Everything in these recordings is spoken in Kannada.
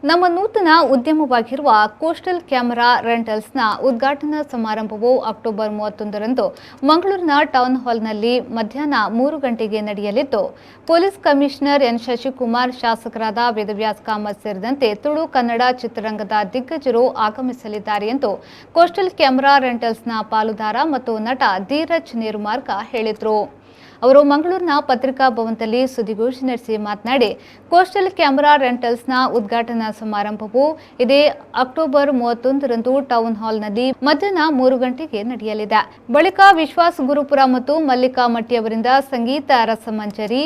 ನಮ್ಮ ನೂತನ ಉದ್ಯಮವಾಗಿರುವ ಕೋಸ್ಟಲ್ ಕ್ಯಾಮೆರಾ ರೆಂಟಲ್ಸ್ನ ಉದ್ಘಾಟನಾ ಸಮಾರಂಭವು ಅಕ್ಟೋಬರ್ 31ರಂದು ಮಂಗಳೂರಿನ ಟೌನ್ ಹಾಲ್ನಲ್ಲಿ ಮಧ್ಯಾಹ್ನ 3 ಗಂಟೆಗೆ ನಡೆಯಲಿದ್ದು, ಪೊಲೀಸ್ ಕಮಿಷನರ್ ಎನ್ ಶಶಿಕುಮಾರ್, ಶಾಸಕರಾದ ವೇದವ್ಯಾಸ್ ಕಾಮತ್ ಸೇರಿದಂತೆ ತುಳು ಕನ್ನಡ ಚಿತ್ರರಂಗದ ದಿಗ್ಗಜರು ಆಗಮಿಸಲಿದ್ದಾರೆ ಎಂದು ಕೋಸ್ಟಲ್ ಕ್ಯಾಮೆರಾ ರೆಂಟಲ್ಸ್ನ ಪಾಲುದಾರ ಮತ್ತು ನಟ ಧೀರಜ್ ನೇರುಮಾರ್ಗ ಹೇಳಿದರು. ಅವರು ಮಂಗಳೂರಿನ ಪತ್ರಿಕಾ ಭವನದಲ್ಲಿ ಸುದ್ದಿಗೋಷ್ಠಿ ನಡೆಸಿ ಮಾತನಾಡಿ, ಕೋಸ್ಟಲ್ ಕ್ಯಾಮೆರಾ ರೆಂಟಲ್ಸ್ನ ಉದ್ಘಾಟನಾ ಸಮಾರಂಭವು ಇದೇ ಅಕ್ಟೋಬರ್ 31ರಂದು ಟೌನ್ ಹಾಲ್ನಲ್ಲಿ ಮಧ್ಯಾಹ್ನ 3 ಗಂಟೆಗೆ ನಡೆಯಲಿದೆ. ಬಳಿಕ ವಿಶ್ವಾಸ್ ಗುರುಪುರ ಮತ್ತು ಮಲ್ಲಿಕಾ ಮಟ್ಟಿ ಅವರಿಂದ ಸಂಗೀತ ರಸಮಂಜರಿ,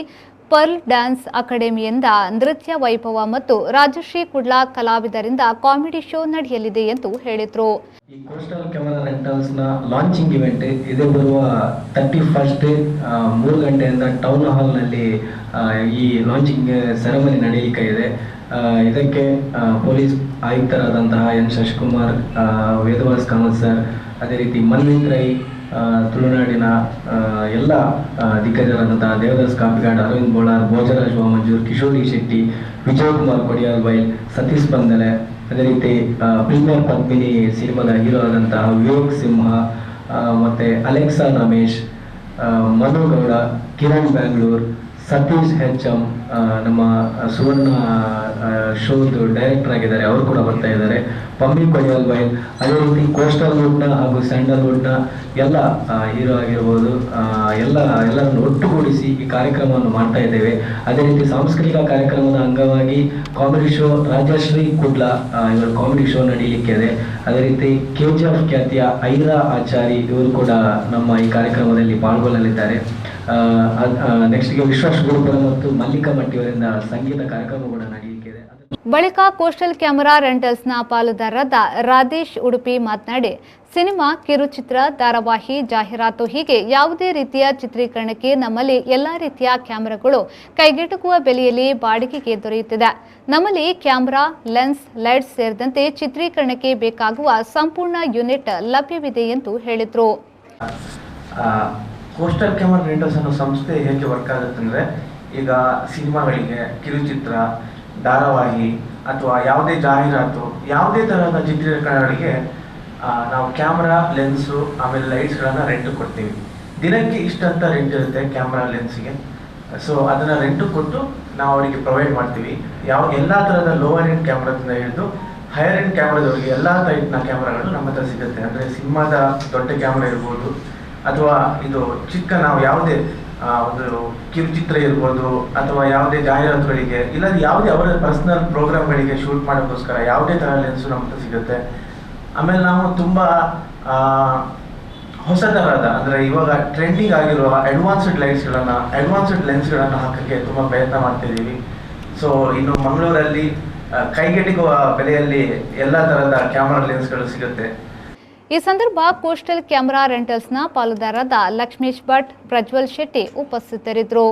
ಪರ್ಲ್ ಡ್ಯಾನ್ಸ್ ಅಕಾಡೆಮಿಯಿಂದ ನೃತ್ಯ ವೈಭವ ಮತ್ತು ರಾಜಶ್ರೀ ಕುಡ್ಲಾ ಕಲಾವಿದರಿಂದ ಕಾಮಿಡಿ ಶೋ ನಡೆಯಲಿದೆ ಎಂದು ಹೇಳಿದರು. ಈ ಕೋಸ್ಟಲ್ ಕ್ಯಾಮೆರಾ ರೆಂಟಲ್ಸ್ ನ ಲಾಂಚಿಂಗ್ ಇವೆಂಟ್ ಇದೇ ಬರುವ 31st 3 ಗಂಟೆಯಿಂದ ಟೌನ್ ಹಾಲ್ ನಲ್ಲಿ ಈ ಲಾಂಚಿಂಗ್ ಸೆರೆಮನಿ ನಡೆಯಲಿಕ್ಕೆ ಇದೆ. ಇದಕ್ಕೆ ಪೊಲೀಸ್ ಆಯುಕ್ತರಾದಂತಹ ಎನ್ ಶಶಿಕುಮಾರ್, ವೇದವ್ಯಾಸ್ ಕಾಮತ್ ಸರ್, ಅದೇ ರೀತಿ ಮನ್ವಿತ್ ರೈ, ತುಳುನಾಡಿನ ಎಲ್ಲ ದಿಗ್ಗಜರಾದಂತಹ ದೇವದಾಸ್ ಕಾಪಿಗಾಡ್, ಅರವಿಂದ್ ಬೋಳಾರ್, ಭೋಜರಾಜ್ ವಾಮಂಜೂರ್, ಕಿಶೋರಿ ಶೆಟ್ಟಿ, ವಿಜಯ್ ಕುಮಾರ್ ಕೊಡಿಯಾಲ್ ಬೈಲ್, ಸತೀಶ್ ಬಂದಲೆ, ಅದೇ ರೀತಿ ಪ್ರೀಮಿಯರ್ ಪದ್ಮಿನಿ ಸಿನಿಮಾದ ಹೀರೋ ಆದಂತಹ ವಿವೇಕ್ ಸಿಂಹ, ಮತ್ತೆ ಅಲೆಕ್ಸಾ ರಮೇಶ್, ಮನು ಗೌಡ, ಕಿರಣ್ ಬ್ಯಾಂಗ್ಳೂರ್, ಸತೀಶ್ HM ನಮ್ಮ ಸುವರ್ಣ ಶೋದು ಡೈರೆಕ್ಟರ್ ಆಗಿದ್ದಾರೆ, ಅವರು ಕೂಡ ಬರ್ತಾ ಇದ್ದಾರೆ. ಪಮ್ಮಿ ಕೊಡಿಯಾಲ್ ಬೈಲ್, ಅದೇ ರೀತಿ ಕೋಸ್ಟಲ್ ವುಡ್ನ ಹಾಗೂ ಸ್ಯಾಂಡಲ್ವುಡ್ನ ಎಲ್ಲ ಹೀರೋ ಆಗಿರ್ಬೋದು, ಎಲ್ಲರನ್ನು ಒಟ್ಟುಗೂಡಿಸಿ ಈ ಕಾರ್ಯಕ್ರಮವನ್ನು ಮಾಡ್ತಾ ಇದ್ದೇವೆ. ಅದೇ ರೀತಿ ಸಾಂಸ್ಕೃತಿಕ ಕಾರ್ಯಕ್ರಮದ ಅಂಗವಾಗಿ ಕಾಮಿಡಿ ಶೋ ರಾಜಶ್ರೀ ಕುಡ್ಲಾ ಇವರ ಕಾಮಿಡಿ ಶೋ ನಡೀಲಿಕ್ಕೆ ಇದೆ. ಅದೇ ರೀತಿ KGF ಖ್ಯಾತಿಯ ಐರಾ ಆಚಾರಿ ಇವರು ಕೂಡ ನಮ್ಮ ಈ ಕಾರ್ಯಕ್ರಮದಲ್ಲಿ ಪಾಲ್ಗೊಳ್ಳಲಿದ್ದಾರೆ. ನೆಕ್ಸ್ಟ್ಗೆ ವಿಶ್ವಾಸ್ ಗುರುಪುರ ಮತ್ತು ಮಲ್ಲಿಕಾ ಮಟ್ಟಿಯವರಿಂದ ಸಂಗೀತ ಕಾರ್ಯಕ್ರಮ ಕೂಡ ನಡೆಯಲಿಕ್ಕೆ ಇದೆ. ಬಳಿಕ ಕೋಸ್ಟಲ್ ಕ್ಯಾಮೆರಾ ರೆಂಟಲ್ಸ್ನ ಪಾಲುದಾರರಾದ ರಾಧೇಶ್ ಉಡುಪಿ ಮಾತನಾಡಿ, ಸಿನಿಮಾ, ಕಿರುಚಿತ್ರ, ಧಾರಾವಾಹಿ, ಜಾಹೀರಾತು ಹೀಗೆ ಯಾವುದೇ ರೀತಿಯ ಚಿತ್ರೀಕರಣಕ್ಕೆ ನಮ್ಮಲ್ಲಿ ಎಲ್ಲಾ ರೀತಿಯ ಕ್ಯಾಮೆರಾಗಳು ಕೈಗೆಟುಕುವ ಬೆಲೆಯಲ್ಲಿ ಬಾಡಿಗೆಗೆ ದೊರೆಯುತ್ತಿದೆ. ನಮ್ಮಲ್ಲಿ ಕ್ಯಾಮೆರಾ, ಲೆನ್ಸ್, ಲೈಟ್ಸ್ ಸೇರಿದಂತೆ ಚಿತ್ರೀಕರಣಕ್ಕೆ ಬೇಕಾಗುವ ಸಂಪೂರ್ಣ ಯೂನಿಟ್ ಲಭ್ಯವಿದೆ ಎಂದು ಹೇಳಿದರು. ಕೋಸ್ಟಲ್ ಕ್ಯಾಮೆರಾ ರೆಂಟಲ್ಸ್ ಅನ್ನೋ ಸಂಸ್ಥೆ ಹೇಗೆ ವರ್ಕ್ ಆಗುತ್ತೆ ಅಂದರೆ, ಈಗ ಸಿನಿಮಾಗಳಿಗೆ, ಕಿರುಚಿತ್ರ, ಧಾರಾವಾಹಿ ಅಥವಾ ಯಾವುದೇ ಜಾಹೀರಾತು, ಯಾವುದೇ ತರಹದ ಚಿತ್ರೀಕರಣಗಳಿಗೆ ನಾವು ಕ್ಯಾಮ್ರಾ, ಲೆನ್ಸು, ಆಮೇಲೆ ಲೈಟ್ಸ್ಗಳನ್ನು ರೆಂಟ್ ಕೊಡ್ತೀವಿ. ದಿನಕ್ಕೆ ಇಷ್ಟಂತ ರೆಂಟ್ ಇರುತ್ತೆ ಕ್ಯಾಮ್ರಾ, ಲೆನ್ಸ್ಗೆ. ಸೊ ಅದನ್ನು ರೆಂಟು ಕೊಟ್ಟು ನಾವು ಅವರಿಗೆ ಪ್ರೊವೈಡ್ ಮಾಡ್ತೀವಿ. ಎಲ್ಲ ಥರದ ಲೋವರ್ ಎಂಡ್ ಕ್ಯಾಮ್ರಾದಿಂದ ಹಿಡಿದು ಹೈಯರ್ ಎಂಡ್ ಕ್ಯಾಮ್ರಾದವರಿಗೆ ಎಲ್ಲ ಟೈಪ್ನ ಕ್ಯಾಮ್ರಾಗಳು ನಮ್ಮ ಹತ್ರ ಸಿಗುತ್ತೆ. ಅಂದರೆ ಸಿನಿಮಾದ ದೊಡ್ಡ ಕ್ಯಾಮ್ರಾ ಇರ್ಬೋದು, ಅಥವಾ ಇದು ಚಿಕ್ಕ ನಾವು ಯಾವುದೇ ಒಂದು ಕಿರುಚಿತ್ರ ಇರ್ಬೋದು, ಅಥವಾ ಯಾವುದೇ ಜಾಹೀರಾತುಗಳಿಗೆ, ಇಲ್ಲ ಯಾವುದೇ ಅವರ ಪರ್ಸನಲ್ ಪ್ರೋಗ್ರಾಮ್ಗಳಿಗೆ ಶೂಟ್ ಮಾಡೋಕ್ಕೋಸ್ಕರ ಯಾವುದೇ ಥರ ಲೆನ್ಸು ನಮ್ಮ ಹತ್ರ ಸಿಗುತ್ತೆ. ಆಮೇಲೆ ನಾವು ತುಂಬ ಹೊಸ ಥರದ, ಅಂದರೆ ಇವಾಗ ಟ್ರೆಂಡಿಂಗ್ ಆಗಿರುವ ಅಡ್ವಾನ್ಸ್ಡ್ ಲೈಟ್ಸ್ಗಳನ್ನು, ಅಡ್ವಾನ್ಸ್ಡ್ ಲೆನ್ಸ್ಗಳನ್ನು ಹಾಕೋಕ್ಕೆ ತುಂಬ ಪ್ರಯತ್ನ ಮಾಡ್ತಿದ್ದೀವಿ. ಸೊ ಇನ್ನು ಮಂಗಳೂರಲ್ಲಿ ಕೈಗೆಟುಕುವ ಬೆಲೆಯಲ್ಲಿ ಎಲ್ಲ ಥರದ ಕ್ಯಾಮ್ರಾ ಲೆನ್ಸ್ಗಳು ಸಿಗುತ್ತೆ. ಈ ಸಂದರ್ಭ ಕೋಸ್ಟಲ್ ಕ್ಯಾಮೆರಾ ರೆಂಟಲ್ಸ್ನ ಪಾಲುದಾರರಾದ ಲಕ್ಷ್ಮೀಶ್ ಭಟ್, ಪ್ರಜ್ವಲ್ ಶೆಟ್ಟಿ ಉಪಸ್ಥಿತರಿದ್ದರು.